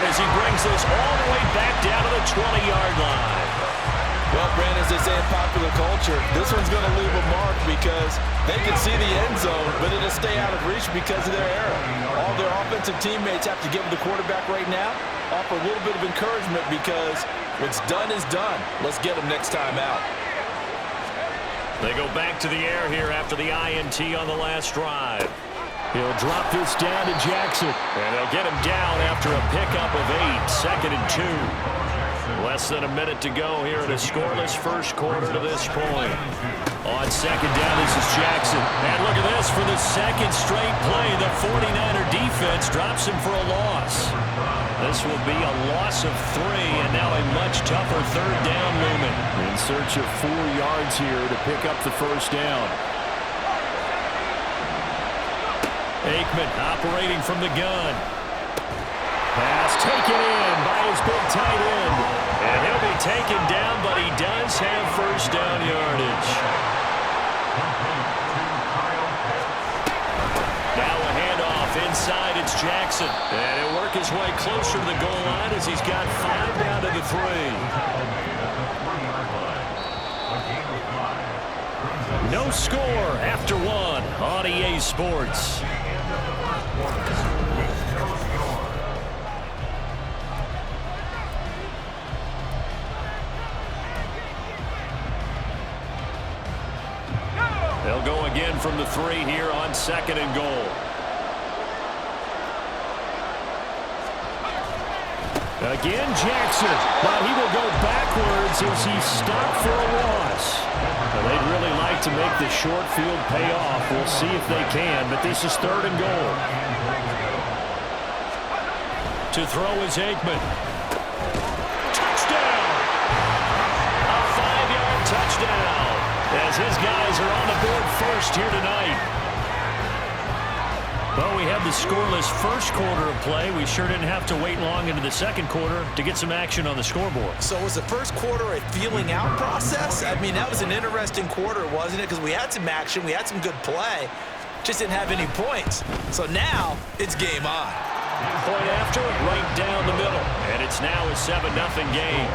as he brings this all the way back down to the 20-yard line. Well, Brandon, as they say in popular culture, this one's going to leave a mark because they can see the end zone, but it'll stay out of reach because of their error. All their offensive teammates have to give the quarterback right now, offer a little bit of encouragement because what's done is done. Let's get them next time out. They go back to the air here after the INT on the last drive. He'll drop this down to Jackson. And they'll get him down after a pickup of 8, 2nd and 2. Less than a minute to go here in a scoreless first quarter to this point. On second down, this is Jackson. And look at this for the second straight play. The 49er defense drops him for a loss. This will be a loss of 3, and now a much tougher third down looming. In search of 4 yards here to pick up the first down. Aikman operating from the gun. Pass taken in by his big tight end. And he'll be taken down, but he does have first down yardage. Now a handoff inside. It's Jackson. And he'll work his way closer to the goal line as he's got 5 down to the 3. No score after 1 on EA Sports. They'll go again from the 3 here on 2nd and goal. Again, Jackson. But he will go backwards as he's stopped for a loss. Now, they'd really like to make the short field pay off. We'll see if they can, but this is 3rd and goal. To throw is Aikman. Touchdown! A 5-yard touchdown as his guys are on the board first here tonight. Well, we have the scoreless first quarter of play. We sure didn't have to wait long into the second quarter to get some action on the scoreboard. So was the first quarter a feeling out process? I mean, that was an interesting quarter, wasn't it? Because we had some action, we had some good play, just didn't have any points. So now it's game on. Point after, right down the middle. And it's now a 7-0 game.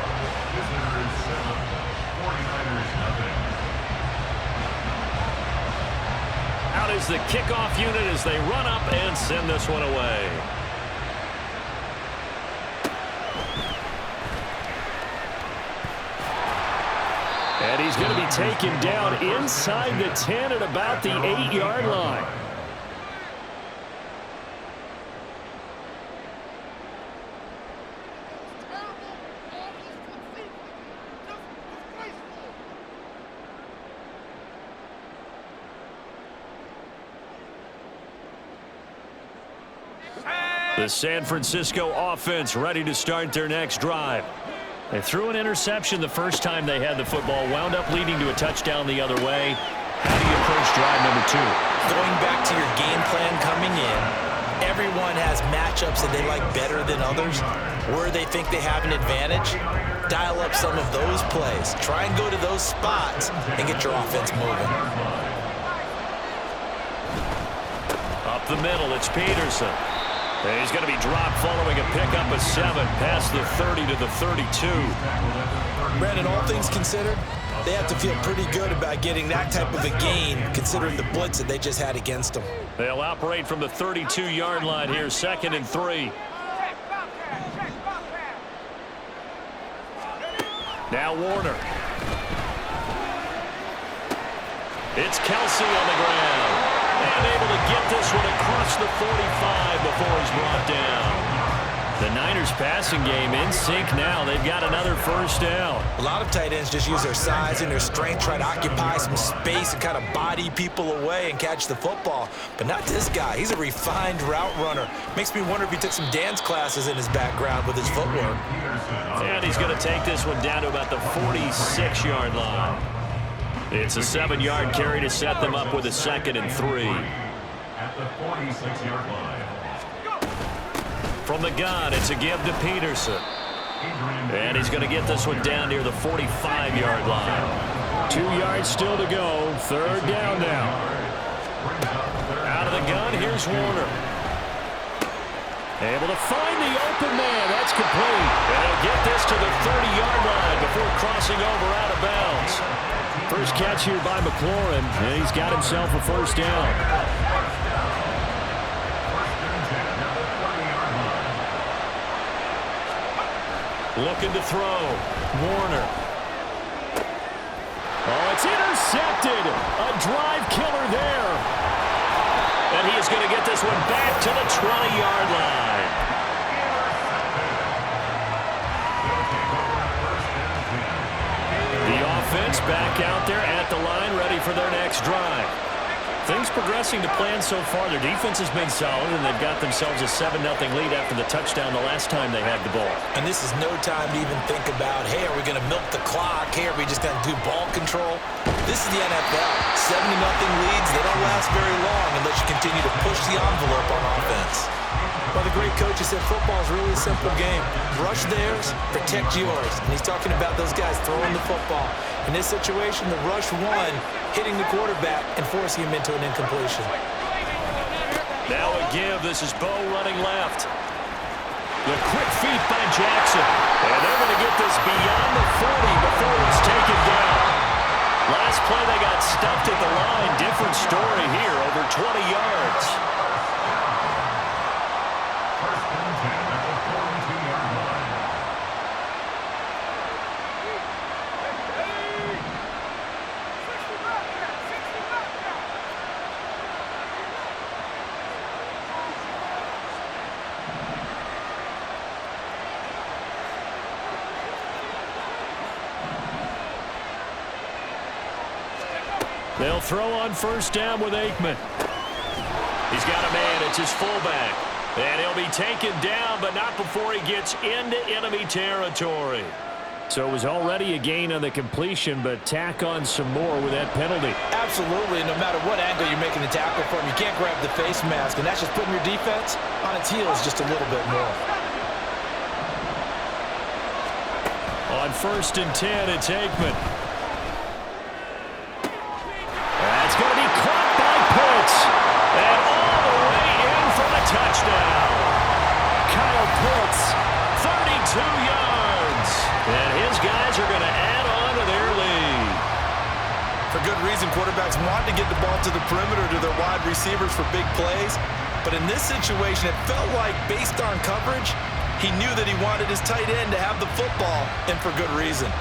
Out is the kickoff unit as they run up and send this one away. And he's going to be taken down inside the 10 at about the 8-yard line. The San Francisco offense ready to start their next drive. They threw an interception the first time they had the football, wound up leading to a touchdown the other way. How do you approach drive number 2? Going back to your game plan coming in, everyone has matchups that they like better than others. Where they think they have an advantage, dial up some of those plays. Try and go to those spots and get your offense moving. Up the middle, it's Peterson. And he's going to be dropped following a pickup of 7 past the 30 to the 32. Brandon, all things considered, they have to feel pretty good about getting that type of a gain considering the blitz that they just had against them. They'll operate from the 32-yard line here, 2nd and 3. Now Warner. It's Kelsey on the ground. And able to get this one across the 45 before he's brought down. The Niners passing game in sync now. They've got another first down. A lot of tight ends just use their size and their strength, try to occupy some space and kind of body people away and catch the football. But not this guy. He's a refined route runner. Makes me wonder if he took some dance classes in his background with his footwork. And he's going to take this one down to about the 46-yard line. It's a 7-yard carry to set them up with a 2nd and 3. At the 46-yard line. From the gun, it's a give to Peterson. And he's going to get this one down near the 45-yard line. 2 yards still to go. 3rd down now. Out of the gun, here's Warner. Able to find the open man. That's complete. And they'll get this to the 30-yard line before crossing over out of bounds. First catch here by McLaurin, and he's got himself a first down. Looking to throw. Warner. Oh, it's intercepted. A drive killer there. And he is going to get this one back to the 20-yard line. The offense back out there at the line, ready for their next drive. Things progressing to plan so far. Their defense has been solid, and they've got themselves a 7-0 lead after the touchdown the last time they had the ball. And this is no time to even think about, hey, are we going to milk the clock? Hey, are we just going to do ball control? This is the NFL. 7-0 leads, they don't last very long unless you continue to push the envelope on offense. Well, the great coaches said football is really a simple game. Rush theirs, protect yours. And he's talking about those guys throwing the football. In this situation, the rush one, hitting the quarterback and forcing him into an incompletion. Now a give. This is Bo running left. The quick feet by Jackson. And they're going to get this beyond the 40 before it's taken down. Last play, they got stuffed at the line. Different story here, over 20 yards. They'll throw on first down with Aikman. He's got a man. It's his fullback. And he'll be taken down, but not before he gets into enemy territory. So it was already a gain on the completion, but tack on some more with that penalty. Absolutely. No matter what angle you're making the tackle from, you can't grab the face mask, and that's just putting your defense on its heels just a little bit more. On 1st and 10, it's Aikman. That's going to be caught by Pitts. And all the way in for the touchdown. Kyle Pitts, 32 yards. And his guys are going to add on to their lead. For good reason, quarterbacks want to get the ball to the perimeter to their wide receivers for big plays. But in this situation, it felt like, based on coverage, he knew that he wanted his tight end to have the football, and for good reason.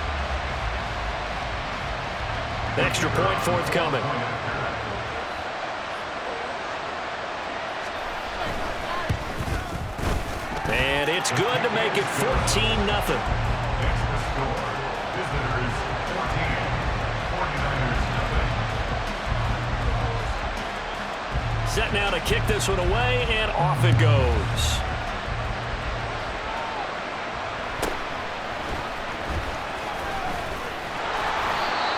Extra point forthcoming. And it's good to make it 14-0. Set now to kick this one away, and off it goes.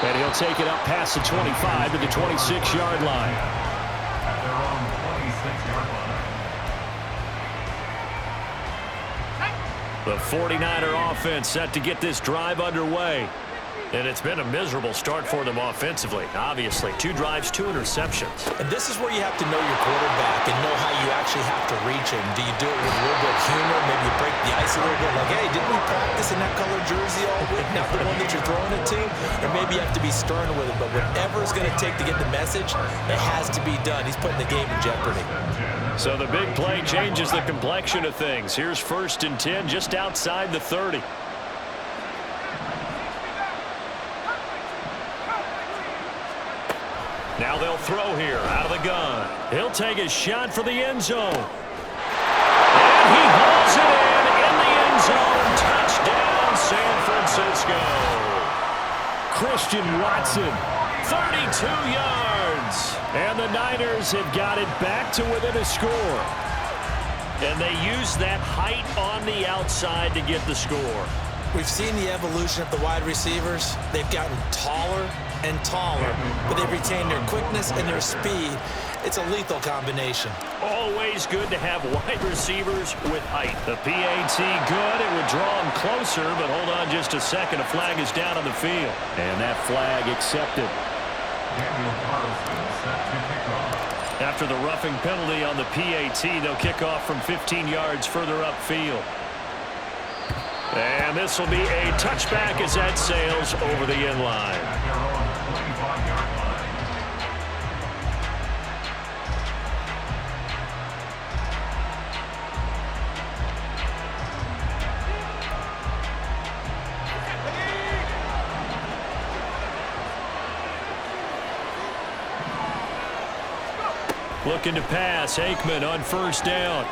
And he'll take it up past the 25 to the 26-yard line. At their own 26-yard line. The 49er offense set to get this drive underway. And it's been a miserable start for them offensively. Obviously, 2 drives, 2 interceptions. And this is where you have to know your quarterback and know how you actually have to reach him. Do you do it with a little bit of humor? Maybe you break the ice a little bit. Like, hey, didn't we practice in that color jersey all week? Not the one that you're throwing it to? Or maybe you have to be stern with it. But whatever it's going to take to get the message, it has to be done. He's putting the game in jeopardy. So the big play changes the complexion of things. Here's 1st and 10 just outside the 30. Now they'll throw here out of the gun. He'll take a shot for the end zone. And he hauls it in the end zone. Touchdown, San Francisco. Christian Watson, 32 yards. And the Niners have got it back to within a score. And they use that height on the outside to get the score. We've seen the evolution of the wide receivers. They've gotten taller and taller, but they've retained their quickness and their speed. It's a lethal combination. Always good to have wide receivers with height. The PAT good. It would draw them closer, but hold on just a second. A flag is down on the field. And that flag accepted. Daniel Carlson set to kick off. After the roughing penalty on the PAT, they'll kick off from 15 yards further upfield. And this will be a touchback as that sails over the end line. Looking to pass, Aikman on first down.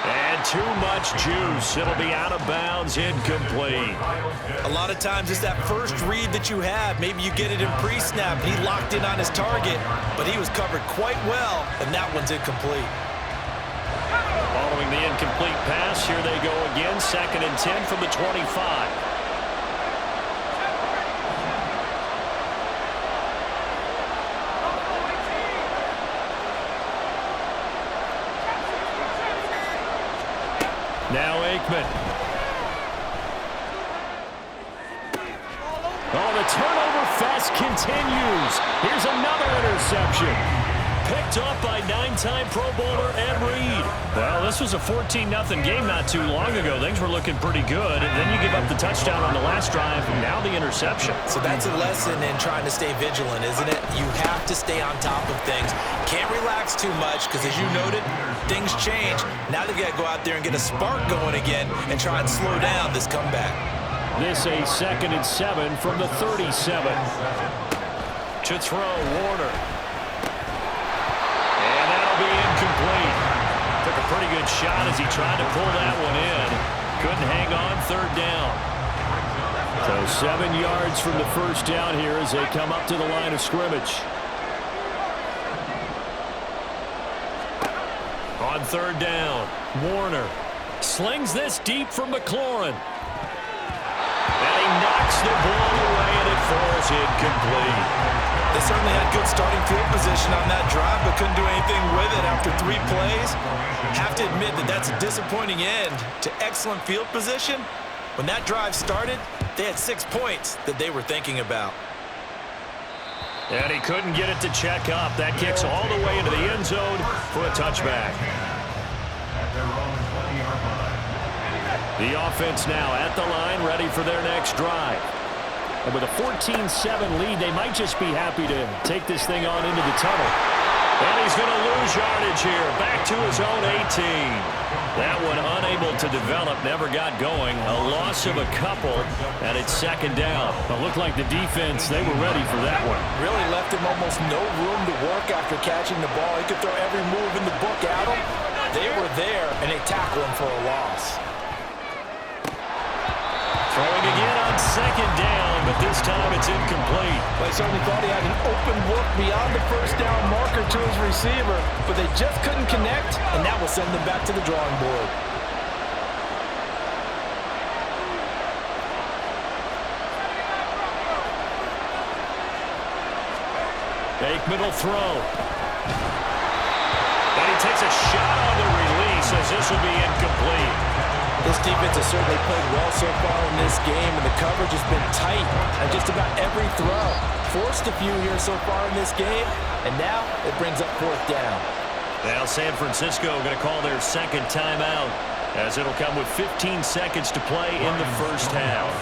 And too much juice. It'll be out of bounds, incomplete. A lot of times it's that first read that you have. Maybe you get it in pre-snap, and he locked in on his target, but he was covered quite well, and that one's incomplete. Following the incomplete pass, here they go again. 2nd and 10 from the 25. Now Aikman. Oh, the turnover fest continues. Here's another interception. Picked up by 9-time Pro Bowler Ed Reed. Well, this was a 14-0 game not too long ago. Things were looking pretty good, and then you give up the touchdown on the last drive, and now the interception. So that's a lesson in trying to stay vigilant, isn't it? You have to stay on top of things. Can't relax too much because, as you noted, things change. Now they've got to go out there and get a spark going again and try and slow down this comeback. This a 2nd and 7 from the 37. To throw, Warner. And that'll be incomplete. Took a pretty good shot as he tried to pull that one in. Couldn't hang on, 3rd down. So 7 yards from the first down here as they come up to the line of scrimmage. On 3rd down, Warner slings this deep from McLaurin. And he knocks the ball away, and it falls incomplete. They certainly had good starting field position on that drive, but couldn't do anything with it after 3 plays. Have to admit that that's a disappointing end to excellent field position. When that drive started, they had 6 points that they were thinking about. And he couldn't get it to check up. That kicks all the way into the end zone for a touchback. The offense now at the line, ready for their next drive. And with a 14-7 lead, they might just be happy to take this thing on into the tunnel. And he's going to lose yardage here, back to his own 18. That one unable to develop, never got going. A loss of a couple, and it's 2nd down. It looked like the defense, they were ready for that one. Really left him almost no room to work after catching the ball. He could throw every move in the book at him. They were there, and they tackled him for a loss. Throwing again on 2nd down, but this time it's incomplete. Well, he certainly thought he had an open look beyond the first down marker to his receiver, but they just couldn't connect, and that will send them back to the drawing board. Aikman will throw. And he takes a shot on the release as this will be incomplete. This defense has certainly played well so far in this game, and the coverage has been tight on just about every throw. Forced a few here so far in this game, and now it brings up 4th down. Now San Francisco going to call their 2nd timeout as it'll come with 15 seconds to play in the first half.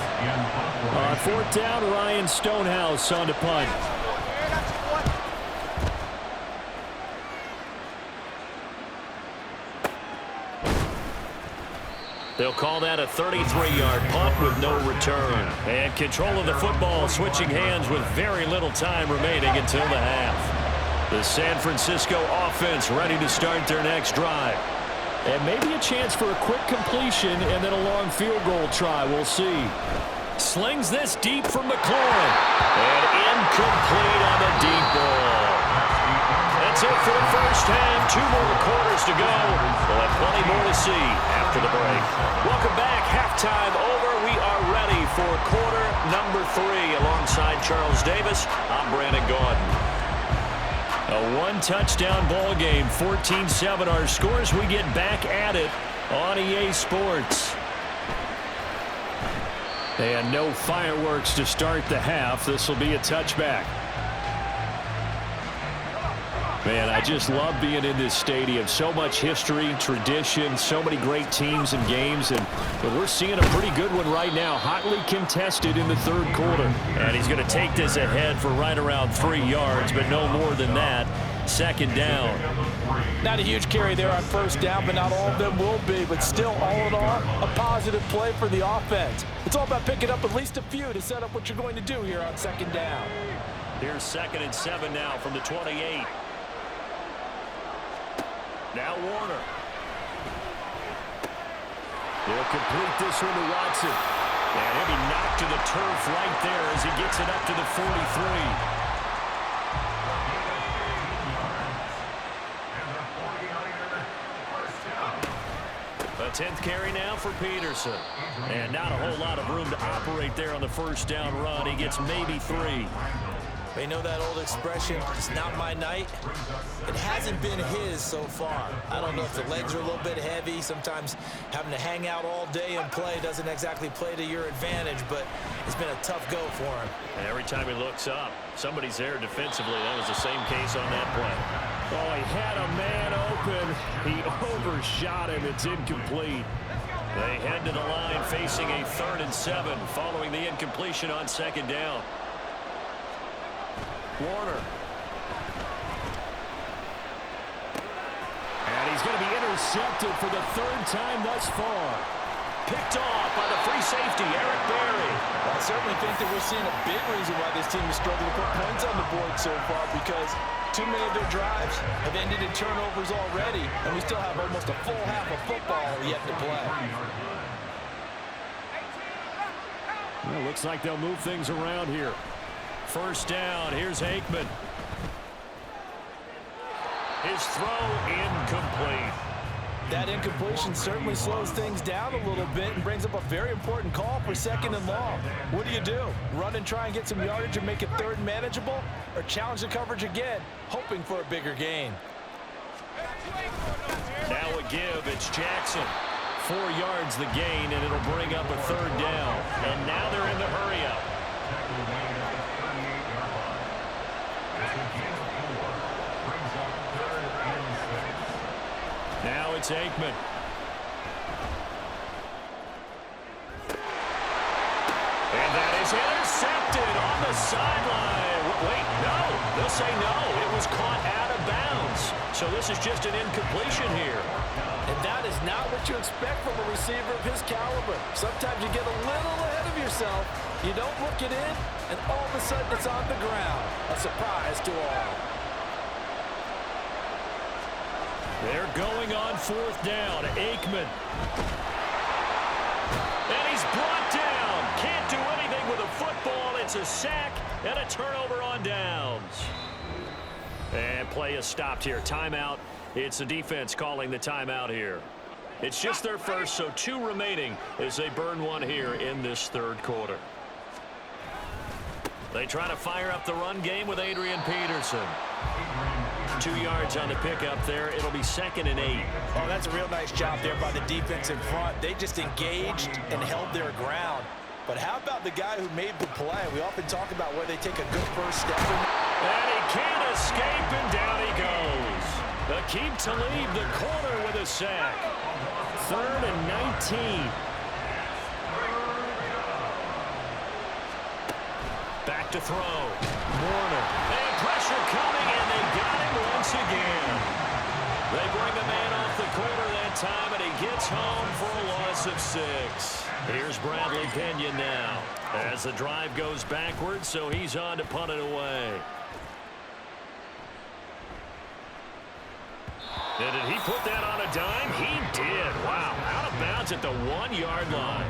On 4th down, Ryan Stonehouse on to punt. They'll call that a 33-yard punt with no return. And control of the football switching hands with very little time remaining until the half. The San Francisco offense ready to start their next drive. And maybe a chance for a quick completion and then a long field goal try. We'll see. Slings this deep from McLaurin. And incomplete on the deep ball. That's it for the first half. 2 more quarters to go. We'll have plenty more to see after the break. Welcome back. Halftime over. We are ready for quarter number 3. Alongside Charles Davis, I'm Brandon Gaudin. A 1-touchdown ball game. 14-7 our scores. We get back at it on EA Sports. And no fireworks to start the half. This will be a touchback. Man, I just love being in this stadium. So much history, tradition, so many great teams and games, and we're seeing a pretty good one right now. Hotly contested in the third quarter. And he's going to take this ahead for right around 3 yards, but no more than that. Second down. Not a huge carry there on first down, but not all of them will be. But still, all in all, a positive play for the offense. It's all about picking up at least a few to set up what you're going to do here on second down. Here's 2nd and 7 now from the 28. Now Warner. They'll complete this one to Watson. And he'll be knocked to the turf right there as he gets it up to the 43. A 10th carry now for Peterson. And not a whole lot of room to operate there on the first down run. He gets maybe 3. They know that old expression, it's not my night. It hasn't been his so far. I don't know if the legs are a little bit heavy. Sometimes having to hang out all day and play doesn't exactly play to your advantage, but it's been a tough go for him. And every time he looks up, somebody's there defensively. That was the same case on that play. Oh, he had a man open. He overshot him. It's incomplete. They head to the line facing a 3rd and 7 following the incompletion on second down. Warner. And he's going to be intercepted for the 3rd time thus far. Picked off by the free safety, Eric Berry. Well, I certainly think that we're seeing a big reason why this team is struggling to put points on the board so far, because too many of their drives have ended in turnovers already, and we still have almost a full half of football yet to play. Well, looks like they'll move things around here. First down, here's Aikman. His throw incomplete. That incompletion certainly slows things down a little bit and brings up a very important call for 2nd and long. What do? Run and try and get some yardage and make it 3rd and manageable, or challenge the coverage again, hoping for a bigger gain? Now a give, it's Jackson. 4 yards the gain, and it'll bring up a 3rd down. And now they're in the hurry-up. Now it's Aikman. And that is intercepted on the sideline. Wait, no. They'll say no. It was caught out of bounds. So this is just an incompletion here. And that is not what you expect from a receiver of his caliber. Sometimes you get a little ahead of yourself. You don't look it in, and all of a sudden it's on the ground. A surprise to all. They're going on 4th down. Aikman. And he's brought down. Can't do anything with a football. It's a sack and a turnover on downs. And play is stopped here. Timeout. It's the defense calling the timeout here. It's just their first, so 2 remaining as they burn one here in this 3rd quarter. They try to fire up the run game with Adrian Peterson. 2 yards on the pickup there. It'll be 2nd and 8. Oh, that's a real nice job there by the defense in front. They just engaged and held their ground. But how about the guy who made the play? We often talk about where they take a good first step. And he can't escape, and down he goes. Aqib Talib, the corner, with a sack. 3rd and 19. Back to throw. Warner. And pressure coming, and they got him once again. They bring the man off the corner that time, and he gets home for a loss of 6. Here's Bradley Pinion now as the drive goes backwards, so he's on to punt it away. And did he put that on a dime? He did. Wow. Out of bounds at the 1-yard line.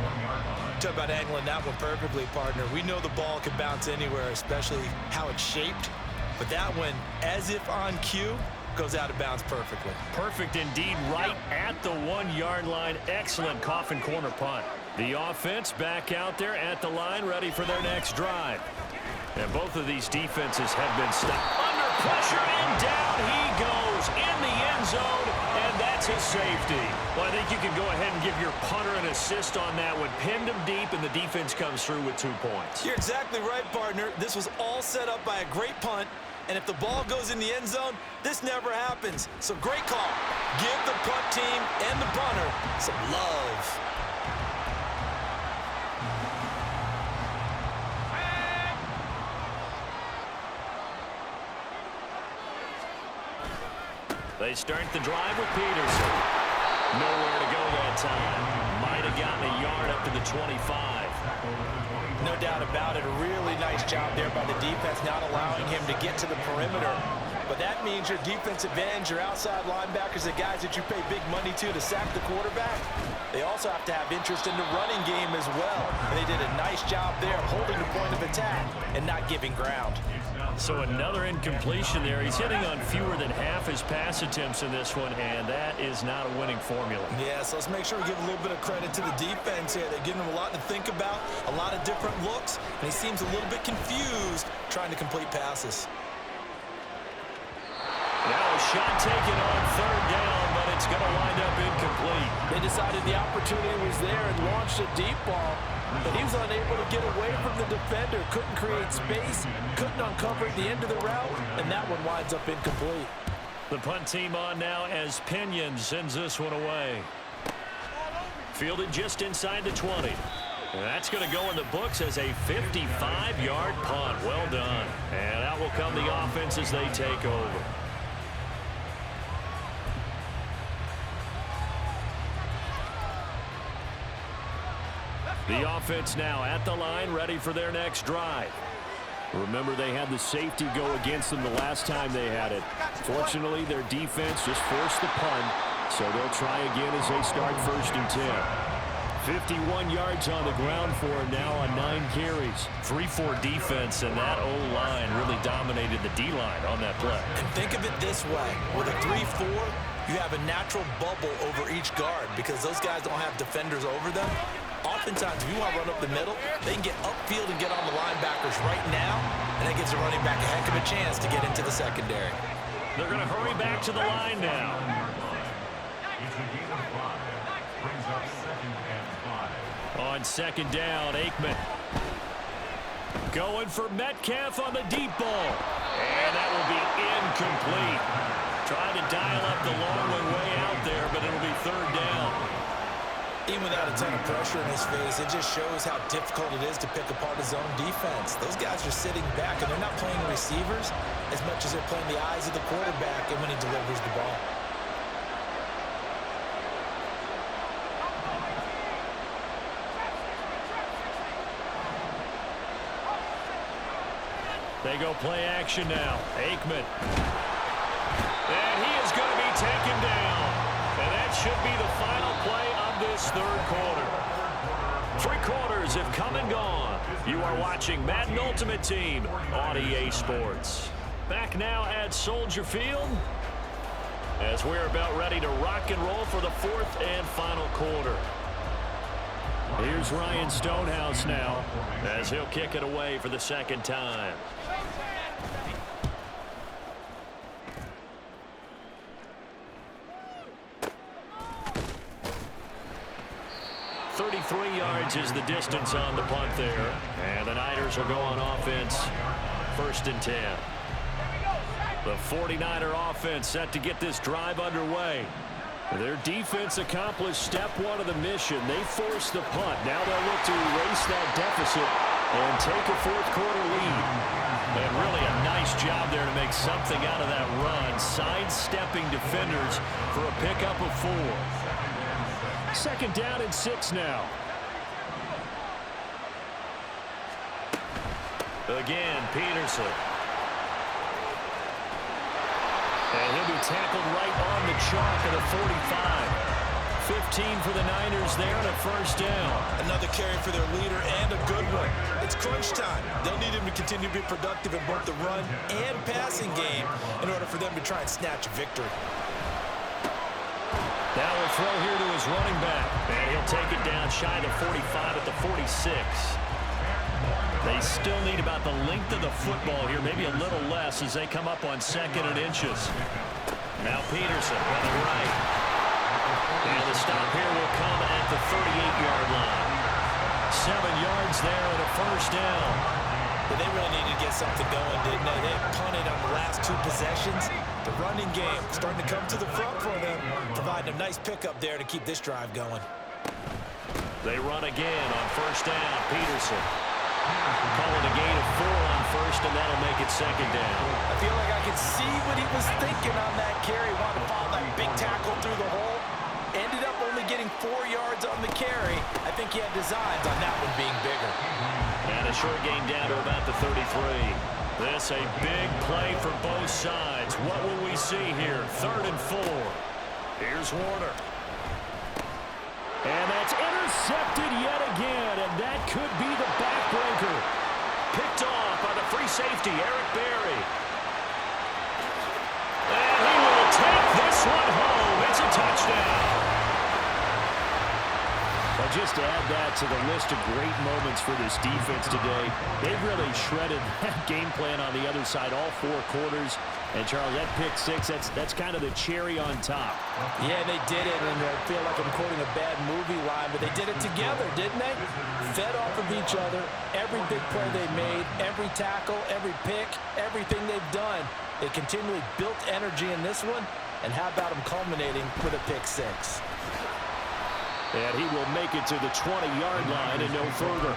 Talk about angling that one perfectly, partner. We know the ball can bounce anywhere, especially how it's shaped. But that one, as if on cue, goes out of bounds perfectly. Perfect indeed, right at the 1-yard line. Excellent coffin corner punt. The offense back out there at the line, ready for their next drive. And both of these defenses have been stopped. Under pressure, and down he goes in the end zone, and that's his safety. Well, I think you can go ahead and give your punter an assist on that one. Pinned him deep, and the defense comes through with 2 points. You're exactly right, partner. This was all set up by a great punt, And if the ball goes in the end zone, this never happens. So great call. Give the punt team and the punter some love. They start the drive with Peterson. Nowhere to go that time. Might have gotten a yard up to the 25. No doubt about it. A really nice job there by the defense, not allowing him to get to the perimeter. But that means your defensive ends, your outside linebackers, the guys that you pay big money to sack the quarterback, they also have to have interest in the running game as well. And they did a nice job there holding the point of attack and not giving ground. So another incompletion there. He's hitting on fewer than half his pass attempts in this one, and that is not a winning formula. Yeah, so let's make sure we give a little bit of credit to the defense here. They're giving him a lot to think about, a lot of different looks, and he seems a little bit confused trying to complete passes. Now a shot taken on third down, but it's going to wind up incomplete. They decided the opportunity was there and launched a deep ball, but he was unable to get away from the defender, couldn't create space, couldn't uncover at the end of the route, and that one winds up incomplete. The punt team on now as Pinion sends this one away. Fielded just inside the 20. And that's going to go in the books as a 55-yard punt. Well done. And out will come the offense as they take over. The offense now at the line, ready for their next drive. Remember, they had the safety go against them the last time they had it. Fortunately, their defense just forced the punt, so they'll try again as they start 1st and 10. 51 yards on the ground for him now on 9 carries. 3-4 defense, and that O-line really dominated the D-line on that play. And think of it this way. With a 3-4, you have a natural bubble over each guard because those guys don't have defenders over them. Oftentimes, if you want to run up the middle, they can get upfield and get on the linebackers right now, and that gives the running back a heck of a chance to get into the secondary. They're going to hurry back to the line now. On 2nd down, Aikman. Going for Metcalf on the deep ball. And that will be incomplete. Trying to dial up the long one way out there, but it'll be 3rd down. Even without a ton of pressure in his face, it just shows how difficult it is to pick apart his own defense. Those guys are sitting back, and they're not playing receivers as much as they're playing the eyes of the quarterback and when he delivers the ball. They go play action now. Aikman. And he is going to be taken down. And that should be the final play of this 3rd quarter. 3 quarters have come and gone. You are watching Madden Ultimate Team on EA Sports. Back now at Soldier Field as we're about ready to rock and roll for the 4th and final quarter. Here's Ryan Stonehouse now as he'll kick it away for the 2nd time. .33 yards is the distance on the punt there. And the Niners will go on offense 1st and 10. The 49er offense set to get this drive underway. Their defense accomplished step 1 of the mission. They forced the punt. Now they'll look to erase that deficit and take a 4th quarter lead. And really a nice job there to make something out of that run, sidestepping defenders for a pickup of 4. 2nd down and 6 now. Again, Peterson. And he'll be tackled right on the chalk of the 45. 15 for the Niners there and a 1st down. Another carry for their leader and a good one. It's crunch time. They'll need him to continue to be productive in both the run and passing game in order for them to try and snatch a victory. Now we'll throw here to his running back. And he'll take it down shy of the 45 at the 46. They still need about the length of the football here, maybe a little less as they come up on 2nd and inches. Now Peterson on the right. And the stop here will come at the 38-yard line. 7 yards there and a 1st down. But they really needed to get something going, didn't they? They punted on the last 2 possessions. The running game starting to come to the front for them, providing a nice pickup there to keep this drive going. They run again on first down. Peterson calling a gain of 4 on first, and that'll make it second down. I feel like I could see what he was thinking on that carry. Wanted to follow that big tackle through the hole. Ended up only getting 4 yards on the carry. I think he had designs on that one being bigger. And a short gain down to about the 33. This a big play for both sides. What will we see here? 3rd and 4. Here's Warner. And that's intercepted yet again, and that could be the backbreaker. Picked off by the free safety, Eric Berry. And he will take this one home. It's a touchdown. Well, just to add that to the list of great moments for this defense today, they've really shredded that game plan on the other side all 4 quarters. And, Charles, that pick 6, that's kind of the cherry on top. Yeah, they did it, and I feel like I'm quoting a bad movie line, but they did it together, didn't they? Fed off of each other, every big play they made, every tackle, every pick, everything they've done. They continually built energy in this one, and how about them culminating with a pick 6? And he will make it to the 20-yard line and no further.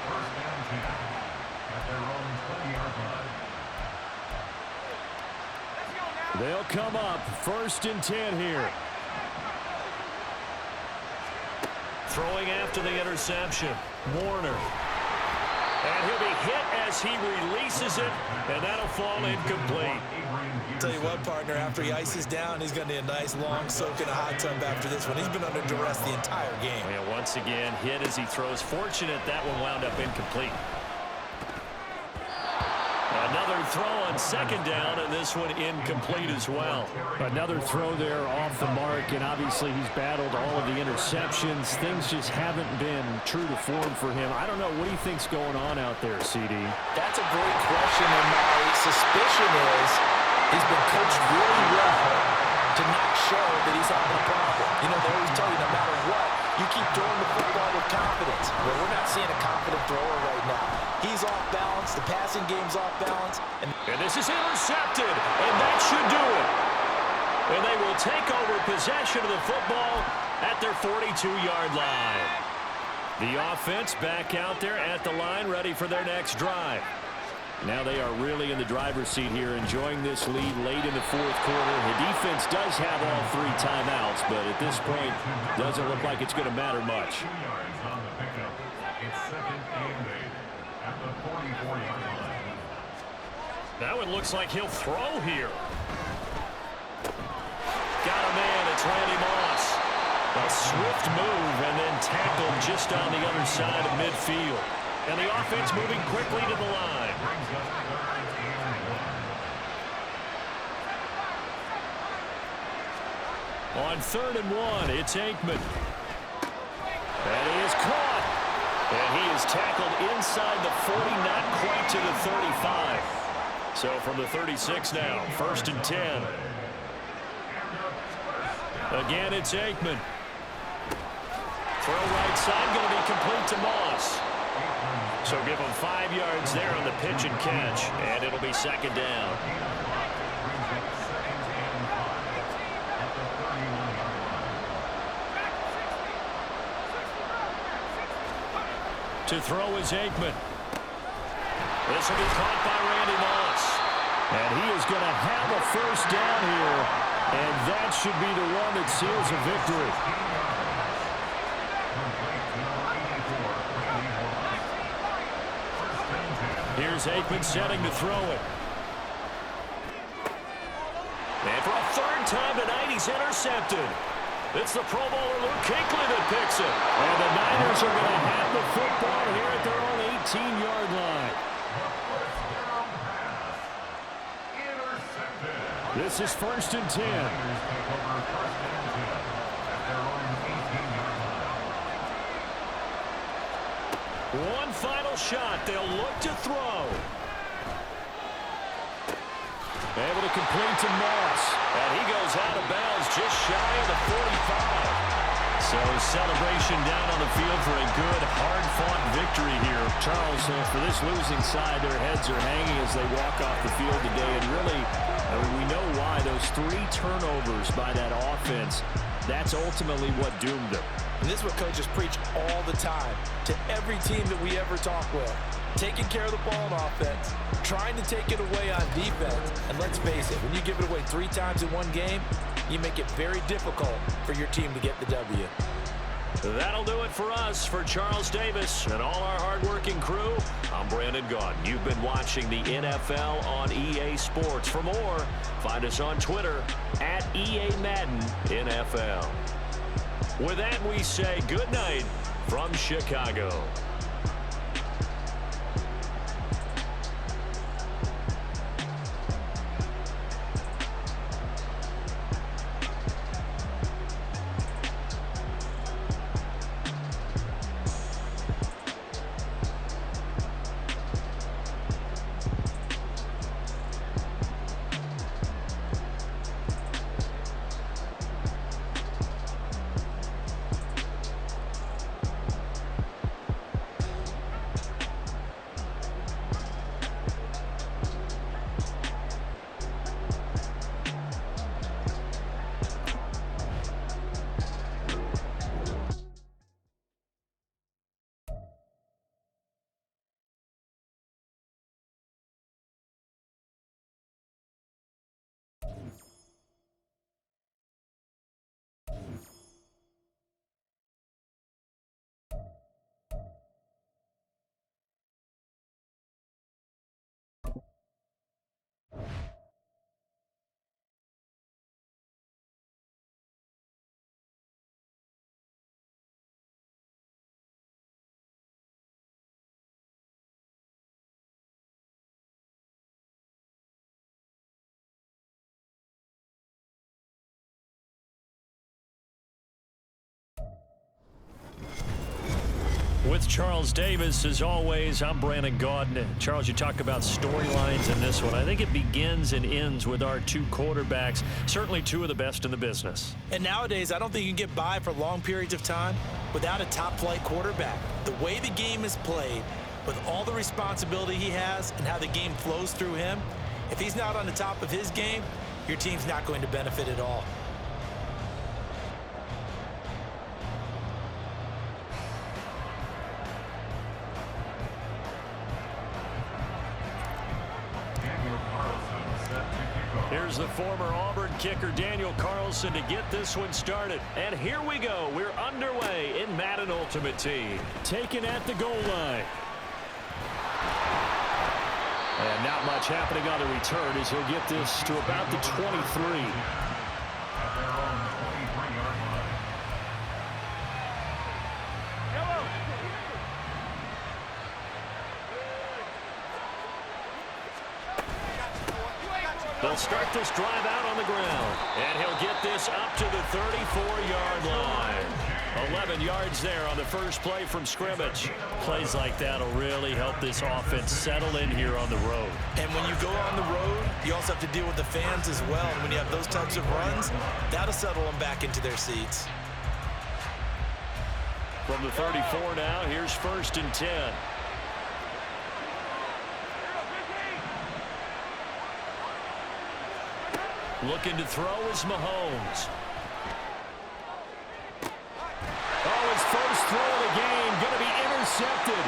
They'll come up 1st and 10 here. Throwing after the interception, Warner. And he'll be hit as he releases it, and that'll fall incomplete. Tell you what, partner, after he ices down, he's going to need a nice long soak in a hot tub after this one. He's been under duress the entire game. And once again, hit as he throws. Fortunate that one wound up incomplete. Another throw on 2nd down, and this one incomplete as well. Another throw there off the mark, and obviously he's battled all of the interceptions. Things just haven't been true to form for him. I don't know. What do you think's going on out there, CD? That's a great question, and my suspicion is he's been coached really well to not show that he's having a problem. You know, they always tell you no matter what, you keep throwing the football with confidence. Well, we're not seeing a confident thrower right now. He's off balance. The passing game's off balance. And this is intercepted, and that should do it. And they will take over possession of the football at their 42-yard line. The offense back out there at the line, ready for their next drive. Now they are really in the driver's seat here, enjoying this lead late in the 4th quarter. The defense does have all 3 timeouts, but at this point, doesn't look like it's going to matter much. 2 yards on the pickup. It's 2nd and 8 at the 44-yard line. That one looks like he'll throw here. Got a man, it's Randy Moss. A swift move and then tackled just on the other side of midfield. And the offense moving quickly to the line. On 3rd and 1, it's Aikman. And he is caught. And he is tackled inside the 40, not quite to the 35. So from the 36 now, 1st and 10. Again, it's Aikman. Throw right side, going to be complete to Moss. So give him 5 yards there on the pitch and catch, and it'll be 2nd down. To throw is Aikman. This will be caught by Randy Moss. And he is going to have a 1st down here, and that should be the one that seals a victory. Here's Aikman setting to throw it. And for a 3rd time tonight, he's intercepted. It's the Pro Bowler Luke Kuechly that picks it. And the Niners are going to have the football here at their own 18-yard line. This is 1st and 10. One final shot. They'll look to throw. Able to complete to Moss. And he goes out of bounds just shy of the 45. So celebration down on the field for a good, hard-fought victory here. Charles, for this losing side, their heads are hanging as they walk off the field today. And really, we know why. Those 3 turnovers by that offense, that's ultimately what doomed them. And this is what coaches preach all the time to every team that we ever talk with. Taking care of the ball on offense, trying to take it away on defense. And let's face it, when you give it away 3 times in one game, you make it very difficult for your team to get the W. That'll do it for us. For Charles Davis and all our hardworking crew, I'm Brandon Gaudin. You've been watching the NFL on EA Sports. For more, find us on Twitter at EA Madden NFL. With that, we say good night from Chicago. With Charles Davis, as always, I'm Brandon Gaudin. Charles, you talk about storylines in this one. I think it begins and ends with our 2 quarterbacks, certainly 2 of the best in the business. And nowadays, I don't think you can get by for long periods of time without a top-flight quarterback. The way the game is played, with all the responsibility he has and how the game flows through him, if he's not on the top of his game, your team's not going to benefit at all. Here's the former Auburn kicker, Daniel Carlson, to get this one started. And here we go. We're underway in Madden Ultimate Team. Taken at the goal line. And not much happening on the return as he'll get this to about the 23. They'll start this drive out on the ground. And he'll get this up to the 34-yard line. 11 yards there on the first play from scrimmage. Plays like that will really help this offense settle in here on the road. And when you go on the road, you also have to deal with the fans as well. And when you have those types of runs, that'll settle them back into their seats. From the 34 now, here's 1st and 10. Looking to throw is Mahomes. Oh, his first throw of the game going to be intercepted.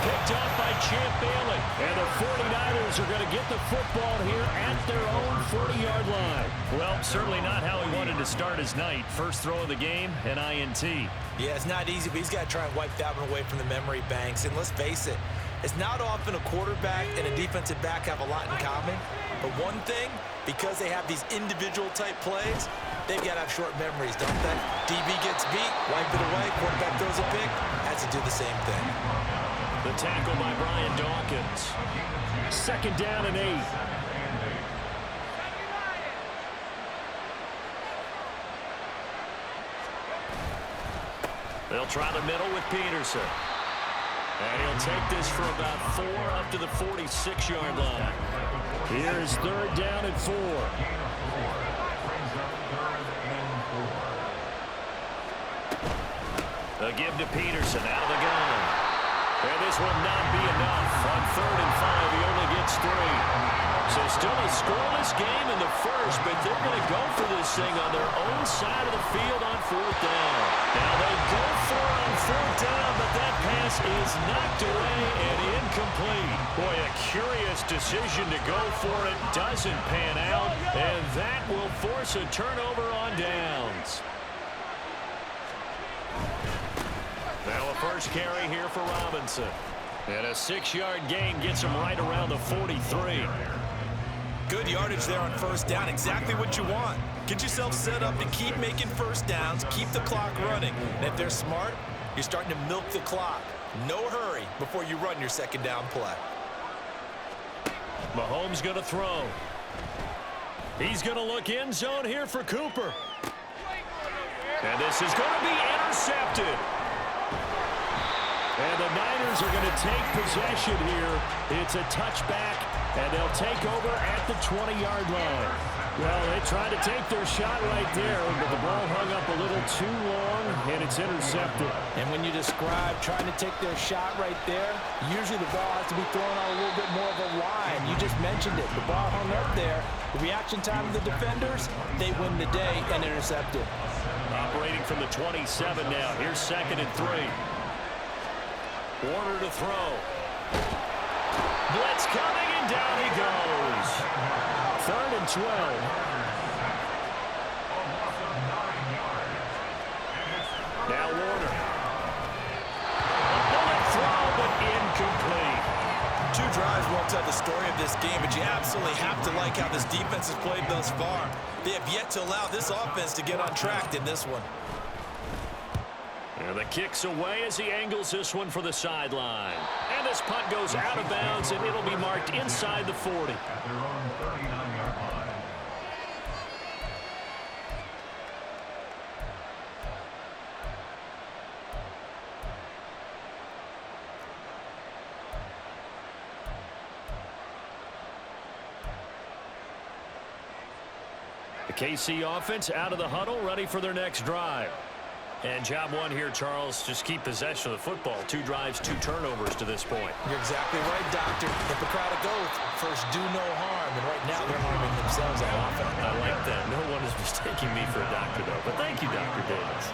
Picked up by Champ Bailey. And the 49ers are going to get the football here at their own 40-yard line. Well, certainly not how he wanted to start his night. First throw of the game, an INT. Yeah, it's not easy, but he's got to try and wipe that one away from the memory banks. And let's face it, it's not often a quarterback and a defensive back have a lot in common. But one thing, because they have these individual type plays, they've got to have short memories, don't they? DB gets beat, wipe it away, quarterback throws a pick, has to do the same thing. The tackle by Brian Dawkins. 2nd down and 8. They'll try the middle with Peterson. And he'll take this for about 4 up to the 46-yard line. Here's 3rd down and 4. give to Peterson out of the gun. And this will not be enough. On 3rd and 5, he only gets 3. So still a scoreless game in the first, but they're going to go for this thing on their own side of the field on 4th down. Now they go for it on 4th down, but that pass is knocked away and incomplete. Boy, a curious decision to go for it. Doesn't pan out, and that will force a turnover on downs. Now a first carry here for Robinson. And a 6-yard gain gets him right around the 43. Good yardage there on 1st down. Exactly what you want. Get yourself set up to keep making 1st downs, keep the clock running. And if they're smart, you're starting to milk the clock. No hurry before you run your 2nd down play. Mahomes going to throw. He's going to look end zone here for Cooper. And this is going to be intercepted. And the Niners are going to take possession here. It's a touchback, and they'll take over at the 20-yard line. Well, they tried to take their shot right there, but the ball hung up a little too long, and it's intercepted. And when you describe trying to take their shot right there, usually the ball has to be thrown on a little bit more of a line. You just mentioned it. The ball hung up there. The reaction time of the defenders, they win the day and intercept it. Operating from the 27 now. Here's 2nd and 3. Warner to throw. Blitz coming, and down he goes. 3rd and 12. Now Warner. A bullet throw, but incomplete. 2 drives won't tell the story of this game, but you absolutely have to like how this defense has played thus far. They have yet to allow this offense to get untracked in this one. And the kick's away as he angles this one for the sideline. And this punt goes out of bounds, and it'll be marked inside the 40. At their own 39-yard line. The KC offense out of the huddle, ready for their next drive. And job one here, Charles, just keep possession of the football. 2 drives, 2 turnovers to this point. You're exactly right, Doctor. Hippocratic oath. First, do no harm. And right now, they're harming themselves on offense. I like that. No one is mistaking me for a doctor, though. But thank you, Dr. Davis.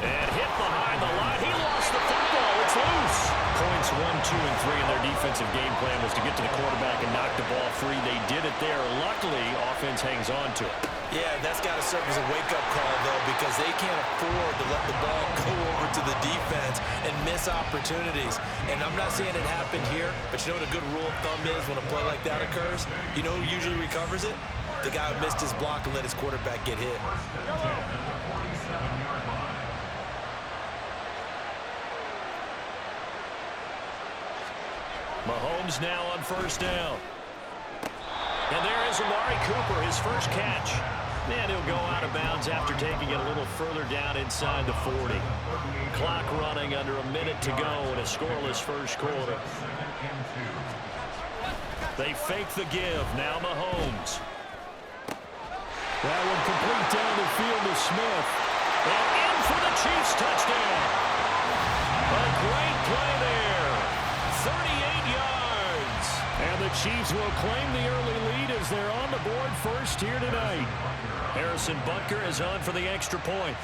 And hit behind the line. He lost the football. It's loose. Points 1, 2, and 3 in their defensive game plan was to get to the quarterback and knock the ball free. They did it there. Luckily, offense hangs on to it. Yeah, that's got to serve as a wake-up call, though, because they can't afford to let the ball go over to the defense and miss opportunities. And I'm not saying it happened here, but you know what a good rule of thumb is when a play like that occurs? You know who usually recovers it? The guy who missed his block and let his quarterback get hit. Mahomes now on 1st down. And there is Amari Cooper, his first catch. And he'll go out of bounds after taking it a little further down inside the 40. Clock running under a minute to go in a scoreless first quarter. They fake the give. Now Mahomes. That one complete down the field to Smith. And in for the Chiefs touchdown. A great play there. 38 yards. And the Chiefs will claim the early lead as they're on the board first here tonight. Harrison Butker is on for the extra point.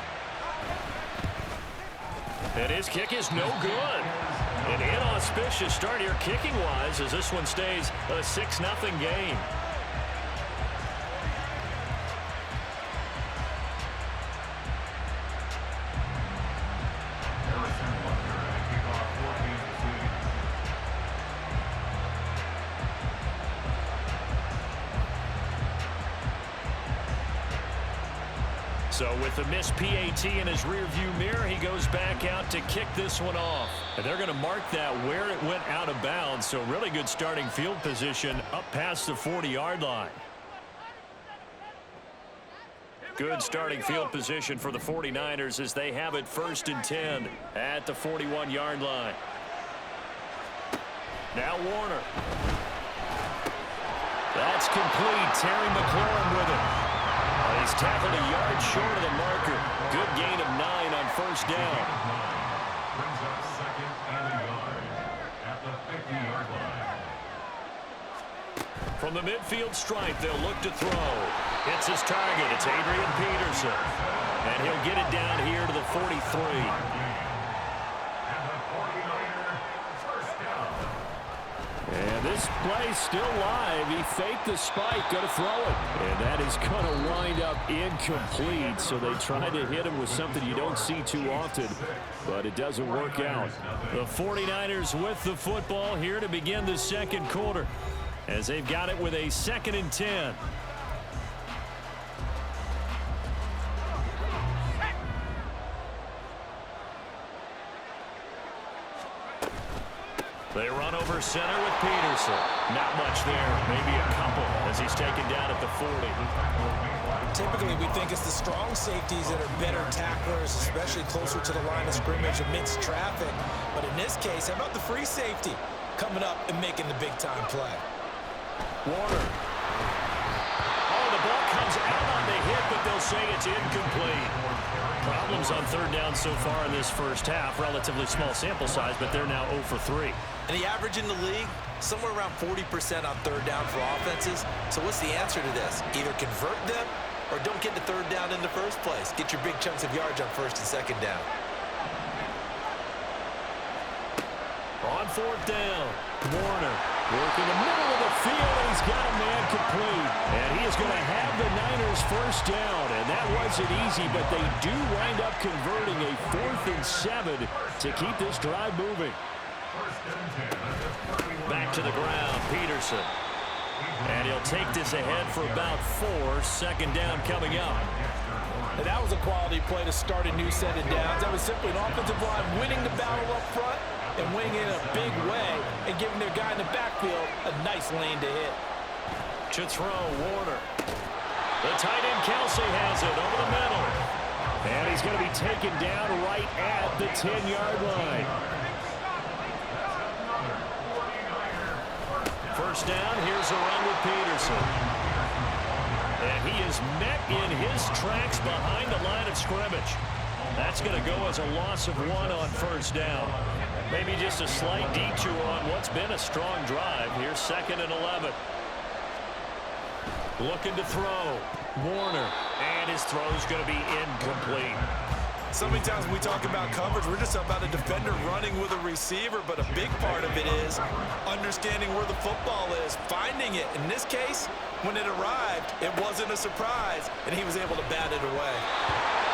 And his kick is no good. An inauspicious start here kicking-wise as this one stays a 6-0 game. So with the missed PAT in his rearview mirror, he goes back out to kick this one off. And they're going to mark that where it went out of bounds. So really good starting field position up past the 40-yard line. Good starting field position for the 49ers as they have it 1st and 10 at the 41-yard line. Now Warner. That's complete. Terry McLaurin with it. He He's tackled a yard short of the marker. Good gain of 9 on first down. Brings up second and a yard at the 50-yard line. From the midfield stripe, they'll look to throw. It's his target. It's Adrian Peterson. And he'll get it down here to the 43. And this play's still live. He faked the spike, going to throw it. And that is going to wind up incomplete. So they tried to hit him with something you don't see too often, but it doesn't work out. The 49ers with the football here to begin the second quarter, as they've got it with a 2nd and 10. They run over center with Peterson. Not much there. Maybe a couple as he's taken down at the 40. Typically, we think it's the strong safeties that are better tacklers, especially closer to the line of scrimmage amidst traffic. But in this case, how about the free safety coming up and making the big-time play? Warner. Oh, the ball comes out on the hit, but they'll say it's incomplete. Problems on third down so far in this first half. Relatively small sample size, but they're now 0 for 3. And the average in the league, somewhere around 40% on third down for offenses. So what's the answer to this? Either convert them or don't get the third down in the first place. Get your big chunks of yards on first and second down. On fourth down, Warner working the middle of the field, and he's got a man complete. And he is going to have the Niners first down, and that wasn't easy, but they do wind up converting a 4th and 7 to keep this drive moving. Back to the ground, Peterson. And he'll take this ahead for about 4. Second down coming up. And that was a quality play to start a new set of downs. That was simply an offensive line winning the battle up front and winning it in a big way and giving their guy in the backfield a nice lane to hit. To throw, Warner. The tight end Kelsey has it over the middle. And he's going to be taken down right at the 10-yard line. First down, here's a run with Peterson. And he is met in his tracks behind the line of scrimmage. That's going to go as a loss of 1 on first down. Maybe just a slight detour on what's been a strong drive. Here's 2nd and 11. Looking to throw. Warner. And his throw's going to be incomplete. So many times when we talk about coverage, we're just about a defender running with a receiver, but a big part of it is understanding where the football is, finding it. In this case, when it arrived, it wasn't a surprise, and he was able to bat it away.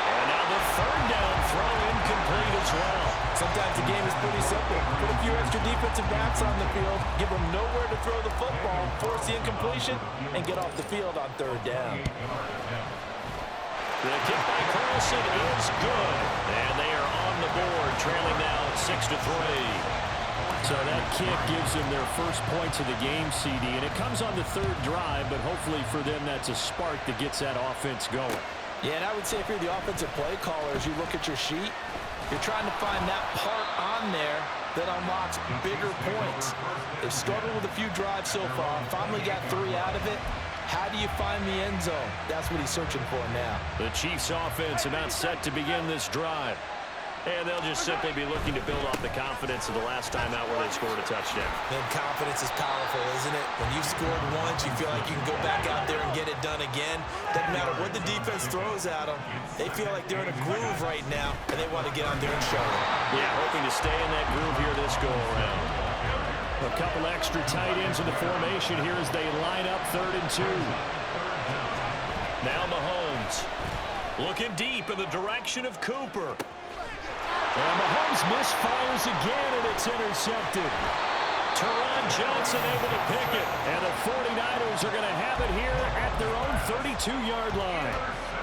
And now the third down throw incomplete as well. Sometimes the game is pretty simple. Put a few extra defensive backs on the field, give them nowhere to throw the football, force the incompletion, and get off the field on third down. The kick by Carlson is good. And they are on the board, trailing now 6-3. So that kick gives them their first points of the game, CD. And it comes on the third drive, but hopefully for them that's a spark that gets that offense going. Yeah, and I would say if you're the offensive play caller, as you look at your sheet, you're trying to find that part on there that unlocks bigger points. They've struggled with a few drives so far, finally got 3 out of it. How do you find the end zone? That's what he's searching for now. The Chiefs offense about set to begin this drive. And they'll just simply be looking to build off the confidence of the last time out where they scored a touchdown. Man, confidence is powerful, isn't it? When you've scored once, you feel like you can go back out there and get it done again. Doesn't matter what the defense throws at them. They feel like they're in a groove right now, and they want to get out there and show it. Yeah, hoping to stay in that groove here this go-around. A couple extra tight ends in the formation here as they line up 3rd and 2. Now Mahomes looking deep in the direction of Cooper. And Mahomes misfires again, and it's intercepted. Teron Johnson able to pick it, and the 49ers are going to have it here at their own 32-yard line.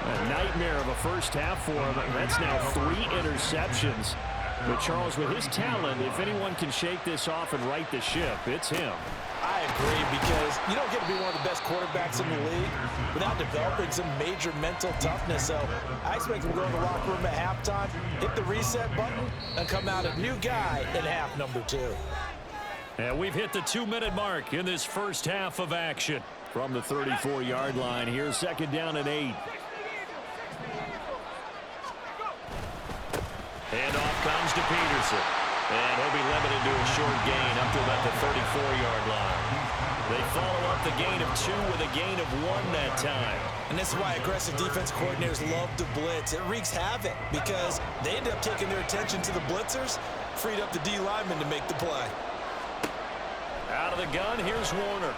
A nightmare of a first half for him. That's now 3 interceptions. But Charles, with his talent, if anyone can shake this off and right the ship, it's him. I agree, because you don't get to be one of the best quarterbacks in the league without developing some major mental toughness. So I expect him to go in the locker room at halftime, hit the reset button, and come out a new guy in half number 2. And we've hit the 2-minute mark in this first half of action. From the 34-yard line, here's 2nd down and 8. And off comes to Peterson. And he'll be limited to a short gain up to about the 34-yard line. They follow up the gain of 2 with a gain of 1 that time. And this is why aggressive defense coordinators love to blitz. It wreaks havoc because they end up taking their attention to the blitzers, freed up the D lineman to make the play. Out of the gun, here's Warner.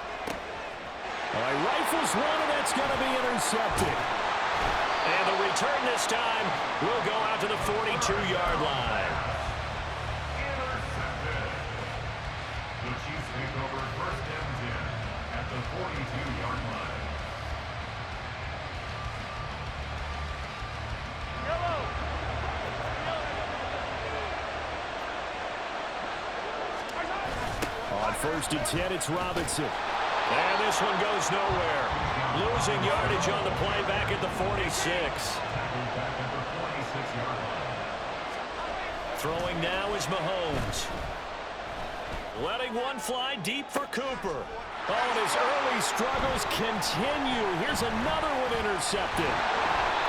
All right, rifles one, and that's going to be intercepted. And the return this time will go out to the 42-yard line. Intercepted. The Chiefs take over first and 10 at the 42-yard line. On first and 10, it's Robinson. And this one goes nowhere. Losing yardage on the play back at the 46. Throwing now is Mahomes. Letting one fly deep for Cooper. Oh, and his early struggles continue. Here's another one intercepted.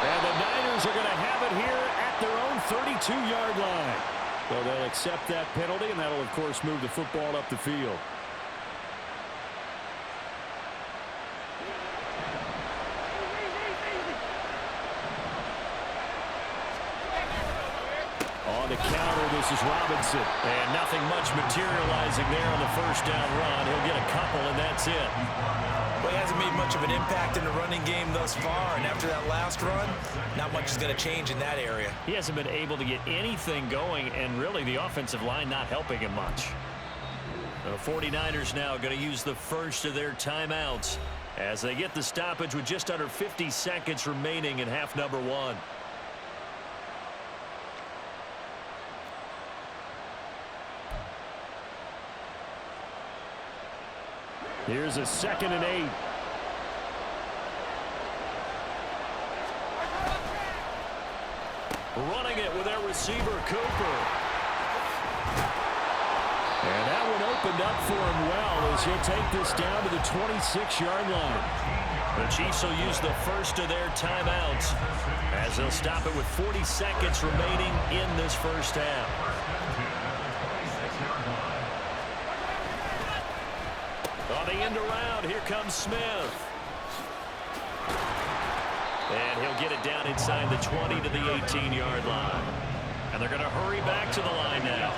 And the Niners are going to have it here at their own 32-yard line. So they'll accept that penalty, and that'll, of course, move the football up the field. On the counter, this is Robinson. And nothing much materializing there on the first down run. He'll get a couple, and that's it. Well, he hasn't made much of an impact in the running game thus far, and after that last run, not much is going to change in that area. He hasn't been able to get anything going, and really the offensive line not helping him much. The 49ers now going to use the first of their timeouts as they get the stoppage with just under 50 seconds remaining in half number 1. Here's a 2nd and 8. Running it with their receiver, Cooper. And that one opened up for him well as he'll take this down to the 26-yard line. The Chiefs will use the first of their timeouts as they'll stop it with 40 seconds remaining in this first half. On the end around, here comes Smith. And he'll get it down inside the 20 to the 18-yard line. And they're going to hurry back to the line now.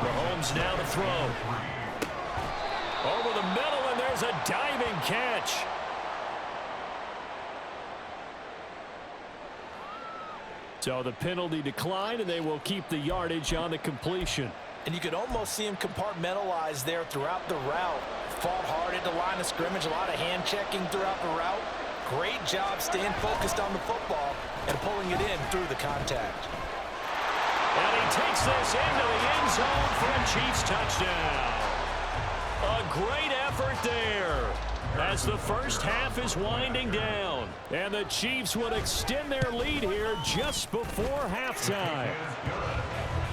Mahomes now to throw. Over the middle, and there's a diving catch. So the penalty declined, and they will keep the yardage on the completion. And you could almost see him compartmentalize there throughout the route. Fought hard at the line of scrimmage, a lot of hand checking throughout the route. Great job staying focused on the football and pulling it in through the contact. And he takes this into the end zone for a Chiefs touchdown. A great effort there as the first half is winding down. And the Chiefs would extend their lead here just before halftime.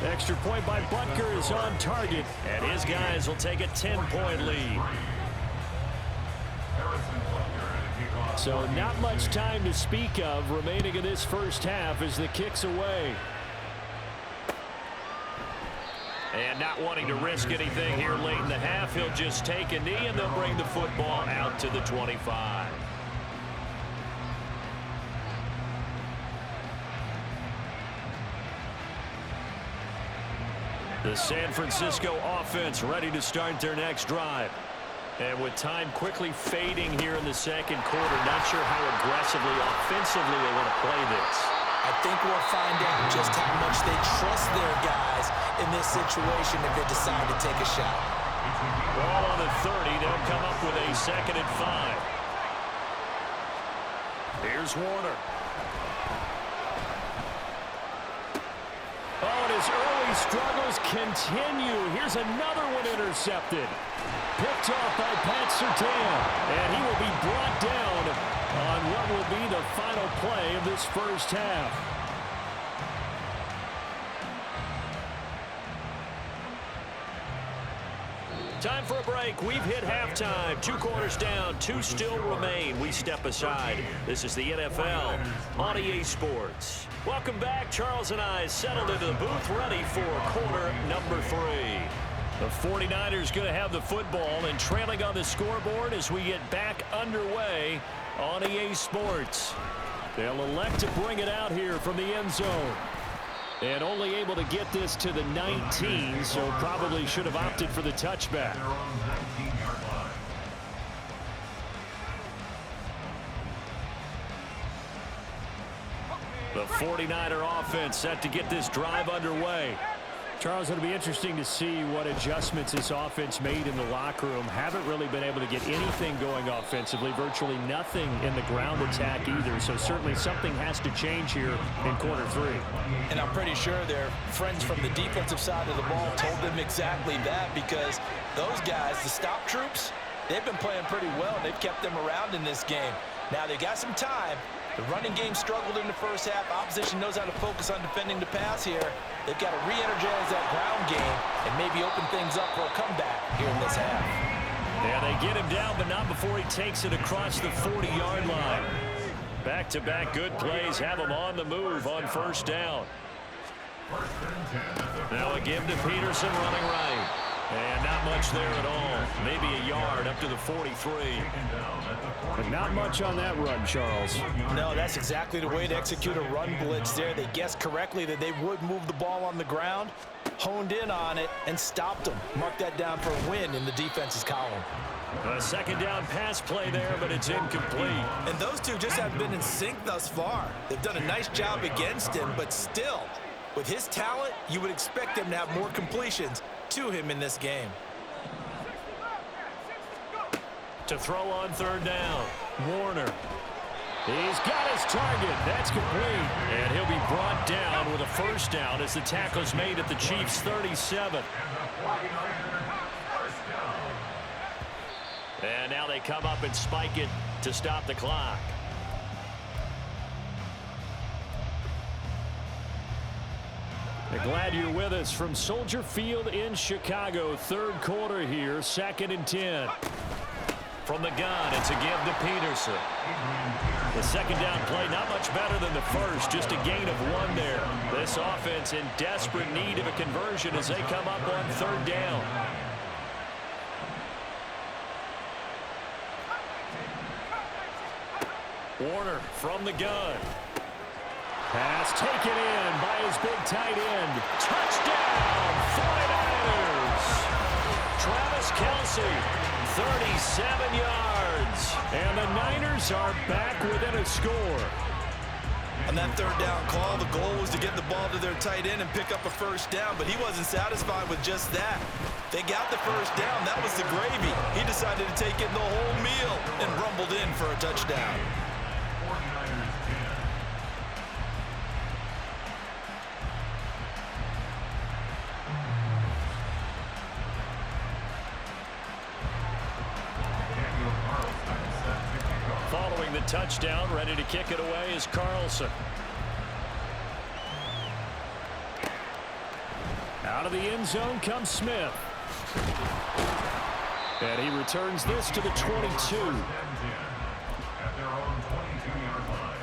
Extra point by Butker is on target. And his guys will take a 10-point lead. So not much time to speak of remaining in this first half as the kick's away. And not wanting to risk anything here late in the half, he'll just take a knee and they'll bring the football out to the 25. The San Francisco offense ready to start their next drive. And with time quickly fading here in the second quarter, not sure how aggressively, offensively they want to play this. I think we'll find out just how much they trust their guys in this situation if they decide to take a shot. Ball on the 30, they'll come up with a 2nd and 5. Here's Warner. Oh, and his early struggles continue. Here's another one intercepted. Picked off by Pat Surtain. And he will be brought down on what will be the final play of this first half. Time for a break. We've hit halftime. 2 quarters down. 2 still remain. We step aside. This is the NFL on EA Sports. Welcome back. Charles and I settled into the booth ready for quarter number 3. The 49ers going to have the football and trailing on the scoreboard as we get back underway on EA Sports. They'll elect to bring it out here from the end zone. And only able to get this to the 19, so probably should have opted for the touchback. The 49er offense set to get this drive underway. Charles, it'll be interesting to see what adjustments this offense made in the locker room. Haven't really been able to get anything going offensively, virtually nothing in the ground attack either. So certainly something has to change here in quarter 3. And I'm pretty sure their friends from the defensive side of the ball told them exactly that, because those guys, the stop troops, they've been playing pretty well. They've kept them around in this game. Now they got some time. The running game struggled in the first half. Opposition knows how to focus on defending the pass here. They've got to re-energize that ground game and maybe open things up for a comeback here in this half. Yeah, they get him down, but not before he takes it across the 40-yard line. Back-to-back good plays have him on the move on first down. Now a give to Peterson running right. And not much there at all. Maybe a yard up to the 43. But not much on that run, Charles. No, that's exactly the way to execute a run blitz there. They guessed correctly that they would move the ball on the ground, honed in on it, and stopped them. Mark that down for a win in the defense's column. A second down pass play there, but it's incomplete. And those two just haven't been in sync thus far. They've done a nice job against him, but still, with his talent, you would expect him to have more completions to him in this game. To throw on third down, Warner. He's got his target. That's complete. And he'll be brought down with a first down as the tackle's made at the Chiefs' 37. And now they come up and spike it to stop the clock. Glad you're with us from Soldier Field in Chicago. Third quarter here, 2nd and 10. From the gun, it's a give to Peterson. The second down play, not much better than the first, just a gain of 1 there. This offense in desperate need of a conversion as they come up on third down. Warner from the gun. Pass taken in by his big tight end. Touchdown, 49ers. Travis Kelce, 37 yards. And the Niners are back within a score. On that third down call, the goal was to get the ball to their tight end and pick up a first down, but he wasn't satisfied with just that. They got the first down. That was the gravy. He decided to take in the whole meal and rumbled in for a touchdown. Following the touchdown, ready to kick it away is Carlson. Out of the end zone comes Smith. And he returns this to the 22. At their own 22-yard line.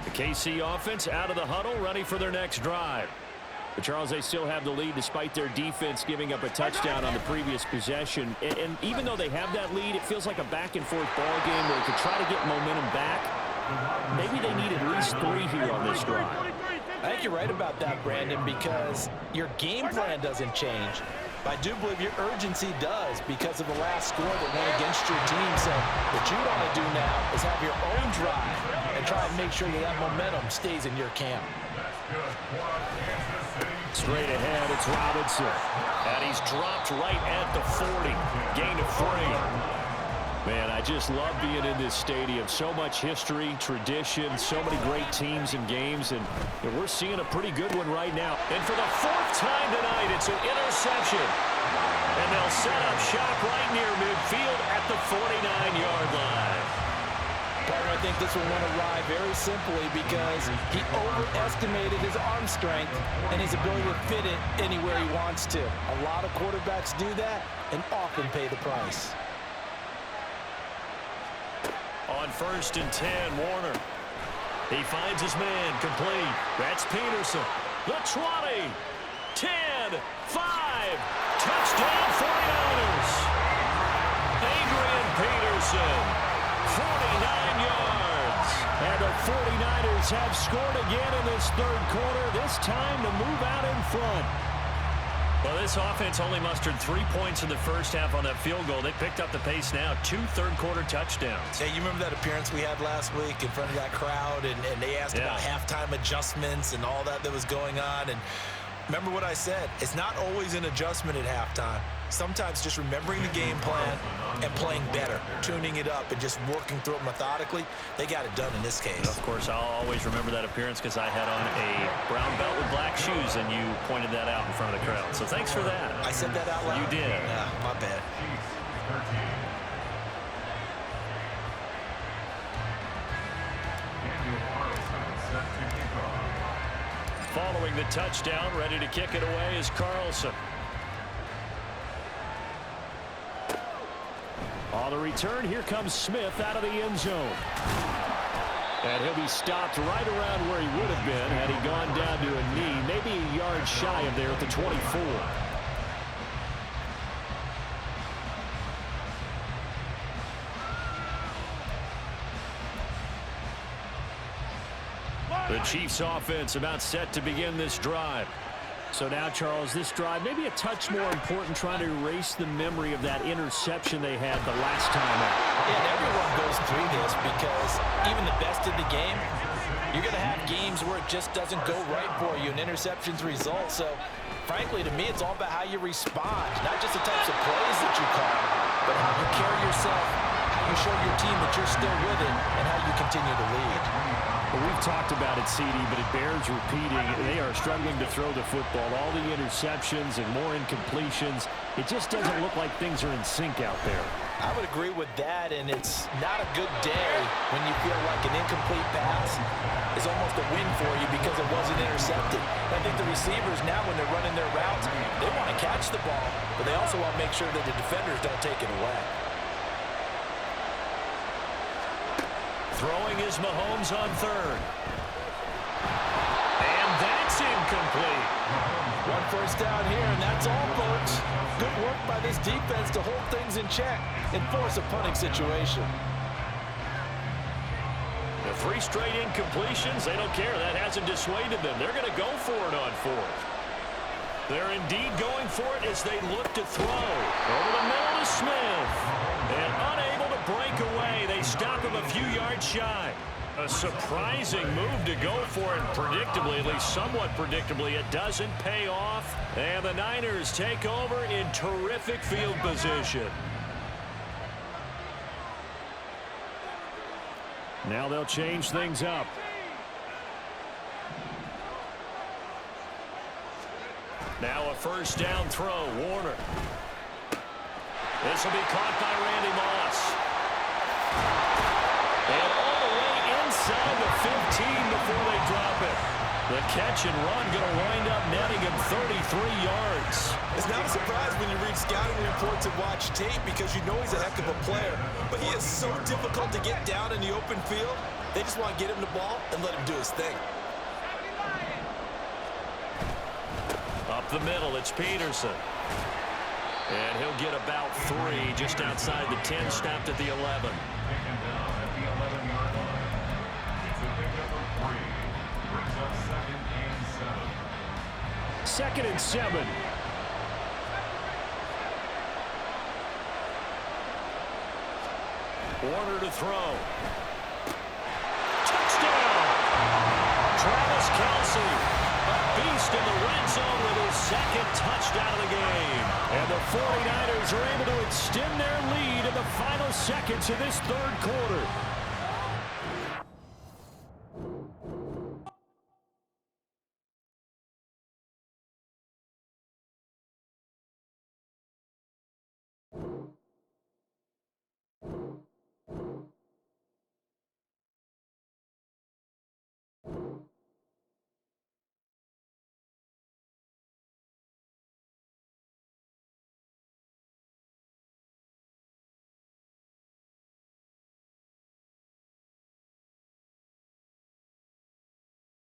The KC offense out of the huddle, ready for their next drive. But Charles, they still have the lead despite their defense giving up a touchdown on the previous possession. And even though they have that lead, it feels like a back-and-forth ball game where they could try to get momentum back. Maybe they need at least 3 here on this drive. I think you're right about that, Brandon, because your game plan doesn't change. But I do believe your urgency does because of the last score that went against your team. So what you want to do now is have your own drive and try and make sure that momentum stays in your camp. Straight ahead, it's Robinson. And he's dropped right at the 40. Gain of 3. Man, I just love being in this stadium. So much history, tradition, so many great teams and games, and we're seeing a pretty good one right now. And for the 4th time tonight, it's an interception. And they'll set up shop right near midfield at the 49-yard line. Partner, I think this will win a ride very simply because he overestimated his arm strength and his ability to fit it anywhere he wants to. A lot of quarterbacks do that and often pay the price. On 1st and 10, Warner. He finds his man, complete. That's Peterson. The 20, 10, 5. Touchdown 49ers. Adrian Peterson, 49 yards. And the 49ers have scored again in this third quarter, this time to move out in front. Well, this offense only mustered 3 points in the first half on that field goal. They picked up the pace now, 2 third-quarter touchdowns. Hey, you remember that appearance we had last week in front of that crowd, and they asked about halftime adjustments and all that was going on, and remember what I said, it's not always an adjustment at halftime. Sometimes just remembering the game plan and playing better, tuning it up and just working through it methodically, they got it done in this case. Of course, I'll always remember that appearance because I had on a brown belt with black shoes, and you pointed that out in front of the crowd. So thanks for that. I said that out loud? You did. Yeah, my bad. Following the touchdown, ready to kick it away is Carlson. On the return, here comes Smith out of the end zone. And he'll be stopped right around where he would have been had he gone down to a knee, maybe a yard shy of there at the 24. The Chiefs offense about set to begin this drive. So now, Charles, this drive maybe a touch more important, trying to erase the memory of that interception they had the last time out. Yeah, and everyone goes through this because even the best in the game, you're going to have games where it just doesn't go right for you, and interceptions result. So, frankly, to me, it's all about how you respond, not just the types of plays that you call, but how you carry yourself, how you show your team that you're still with it, and how you continue to lead. Well, we've talked about it, CD, but it bears repeating. They are struggling to throw the football. All the interceptions and more incompletions. It just doesn't look like things are in sync out there. I would agree with that, and it's not a good day when you feel like an incomplete pass is almost a win for you because it wasn't intercepted. I think the receivers now, when they're running their routes, they want to catch the ball, but they also want to make sure that the defenders don't take it away. Throwing is Mahomes on third. And that's incomplete. One first down here, and that's all, folks. Good work by this defense to hold things in check and force a punting situation. The 3 straight incompletions, they don't care. That hasn't dissuaded them. They're going to go for it on fourth. They're indeed going for it as they look to throw. Over the middle to Smith. And unable to break away. They stop him a few yards shy. A surprising move to go for it. Predictably, at least somewhat predictably, it doesn't pay off. And the Niners take over in terrific field position. Now they'll change things up. Now a first down throw. Warner. This will be caught by Randy Moss. And all the way inside the 15 before they drop it. The catch and run going to wind up netting him 33 yards. It's not a surprise when you read scouting reports and watch tape because you know he's a heck of a player. But he is so difficult to get down in the open field. They just want to get him the ball and let him do his thing. Up the middle, it's Peterson. And he'll get about 3 just outside the 10, stopped at the 11. Second and 7. Warner to throw. Touchdown! Travis Kelce, a beast in the red zone with his second touchdown of the game. And the 49ers are able to extend their lead in the final seconds of this third quarter.